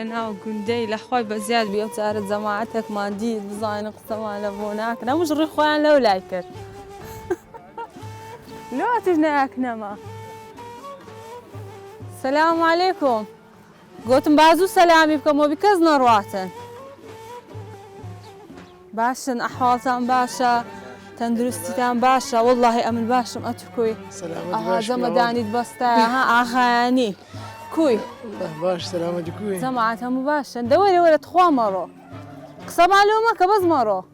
لنا وقندي لأخوي بزياد بيوتار جماعتك ماندي بزاين قسما لبوناك أنا مش ري خوان لو لايكر لو أتجناك نما السلام عليكم قوتم بازو سلامي بكم وبكزنا رواتن باشن أحوالتان باشا تندرستيتان باشا والله أمن باشم أتكوي سلامة باش زمداني دبستا ها أخاني كوي الله باش سلامة كوي زمعتها مباشا دوري ولا تخوا مرو قصة معلومة كبز مرو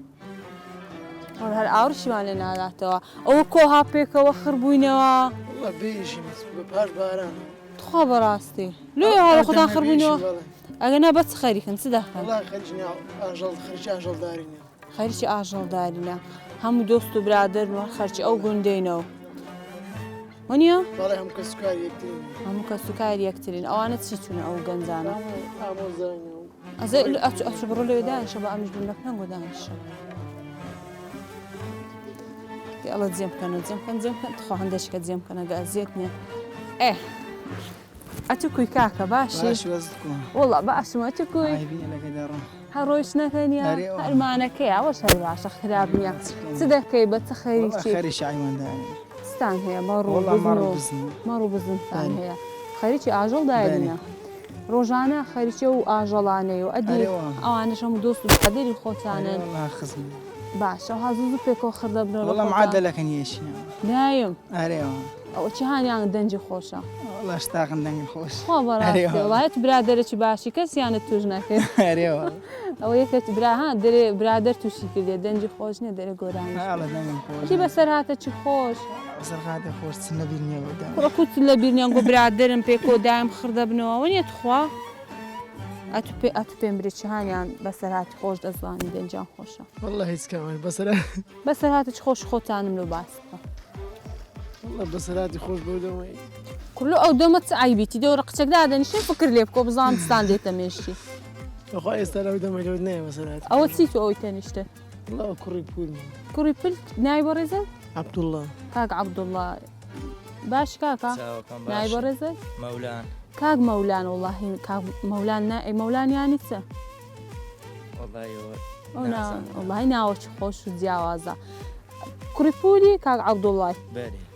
ولا هالعرش مالنا لا توا أو كوها بيك وخربوينوا والله بيجي ببهاش باران تخوا براستي لو هذا خدان خربوينوا أنا بس خيرك نسدها والله خرجني أجل خرج أجل دارين خيرشي أجل دارنا هم دوستو برادر خرج أو قندينو ونيا والله هم كسكاري يكترين هم كسكاري يكترين أو أنا تشيتون أو جنزانا أمو زين أزاي أشبروا له دان شباب مش بنفهم ودان الشباب الله تزيم كان تخو عندش كتزيم كان قازيتني إيه أتكوي كاكا باشي باش وزتكم والله باش ما أتكوي عيبين لك دارون هرويشنا ثانية أريوه. المعنى كي وش هالباش خرابني صدقي بتخيل والله شيء خير شيء عيون دارين ستان هي مرو والله مرو بزنو بزن مرو بزن ثان هي خيرتي أجل دايرنا روجانا خيرتي وأجلاني وأدي أريوه. أو أنا شو مدوس بقدير خوتانا والله خزن باش وهذا بيكو خرد بنا والله معدل كان يشي نايم أريوه أو شهاني عن دنجي خوشة والله اشتاق ندن خوش خبرات والله برادرك باشي كس يعني توجنا كده أريوه أو يكت برا ها دري برادر توشي كده دنجي خوشني دري قراني والله دن خوش كي بس راتك خوش بس هذا خوش سنبيني قدام كل كنت لبيرني أنقو برادرم بيكو دايم خرد بنا وين تخوا أتبين بريتش هاني عن بس راتك خوش دزاني دنجان خوشة والله يسكمل بس راتك خوش خوتان ملو باسطة والله بس راتي خوش بودوي كله أو دومت عيبيتي دو رقتك دادني شي فكر لي بكو بزام تستاندي تمشي أخوي استلو دم جودني بس راتي أو تسيتو أو تنشته والله كوري بول كوري بل نايب رزق عبد الله كاك عبد الله باش كاكا نايب رزق مولان كاك مولان والله كاك مولان ناي مولان يعني تسا والله أنا والله ناوش خوش وزياوازا كوري بولي كاك عبد الله باري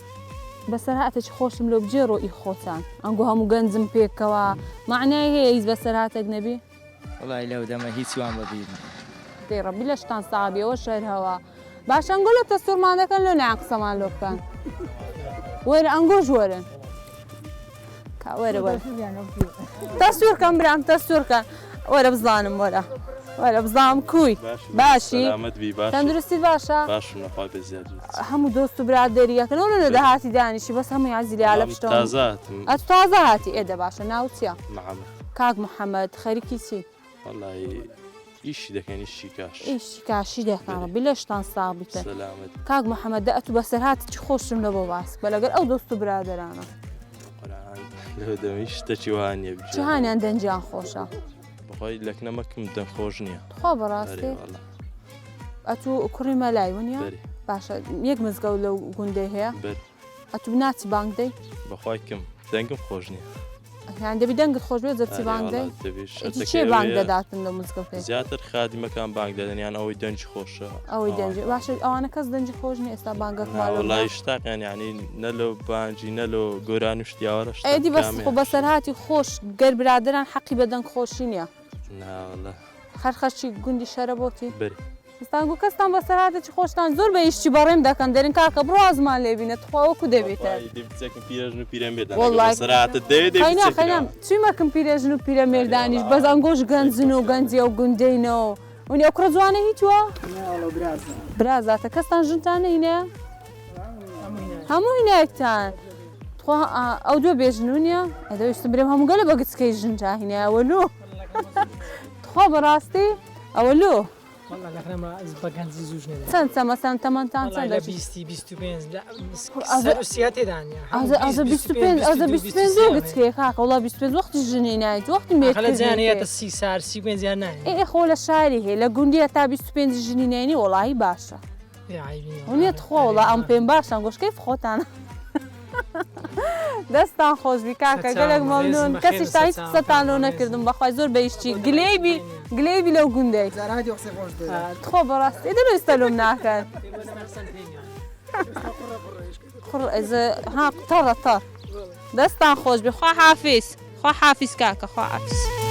بس راتك خوش ملو بجيرو إي خوتان أنقو هم جنزم بيكوا معناه هي بس راتك نبي والله لو دم هي سوان بديد دي ربي ليش كان صعب وشر هوا باش نقول لك تستور ما عندك لو ناقصه ما لو كان وين انقوش وين وين تصوير كان برام تصوير كان ولا بظلام ولا بظلام كوي باشي سلامت بي باشا تندرستي باشا باش نخوي بزياد هم دوستو برادريا كانوا ولا دهاتي دانشي بس هم يعزلي على بشتون تازات اتازا هاتي ايه ده باشا ناوتيا نعم كاك محمد خيركي سي والله إيش ده كان إيش كاش ايش كاشي ده كان ربي ليش تنصابته سلامت كاك محمد دقتو بس هات خوش من ابو باس بلا او دوستو برادر انا لو دم إيش تشوهاني بجد شهاني عندن جان خوشة بخوي لك نمك مدن خوشني خبر راسي والله اتو كوري ملاي ونيا بري باشا يك مزقو لو قندي هي بري اتو بناتي بانك دي بخوي كم دنقم خوشني يعني دبي دنق خوش بيت زبتي بانك دي تبيش انتي شي بانك داتن لو مزقو فيه زيادة خادمة كان بانك دادن يعني أو دنج خوش او دنجي باشا او انا كز دنجي خوشني استا بانكك مالو والله يشتاق يعني نلو بانجي نلو قرانوش ديارش اي دي بس خو بس هاتي خوش قرب برادران حقي بدن خوشينيا لا والله خرخشي قندي شربوتي بري استانگو کستان بس هاتي خوشتان زور بهش بریم دکن درین کاکا برو از مال لبینه تخوا کو دبیته دي بتسكن بيرجنو بيراميد والله صراحة دي خينا شو ما كم بيرجنو بيراميدانيش بس انگوش گنزنو گنزي او گندينو وني اكرا زوانه هيتوا لا والله برازا تكستان جنتانه هنا همو هنا اكتان تخوا او دو بيجنونيا هذا يستمرهم هم قالوا بقت كي جنتا هنا اولو تخوا براستي اولو والله لكن ما أزبقان زيزوج نده سنة مثلا 18 والله لا سنة بيستي بيستو بينز لا سروسياتي دانيا از 25 زوجت كي خاك والله 25 وقت الجنينات وقت الميت خلت زانية السي سار سي بين زاناني ايه خولا شاري هي لا قندي تا 25 الجنيناني والله باشا يا عيبين ونيت خو والله ام بين باشا نقولش كيف خوت انا دەستان خۆشبی کاکە گەلێک مەمنون کەسیش تا هیچ قسەتان لەو نەکردم بەخوای زۆر بەیشتی گلەیبی لەو گوندێک خۆ بەڕاستی دەویستە لۆم ناکەن ها تەڕە تەڕ دەستان خۆشبی خوا حافیز کاکە خوا حافیز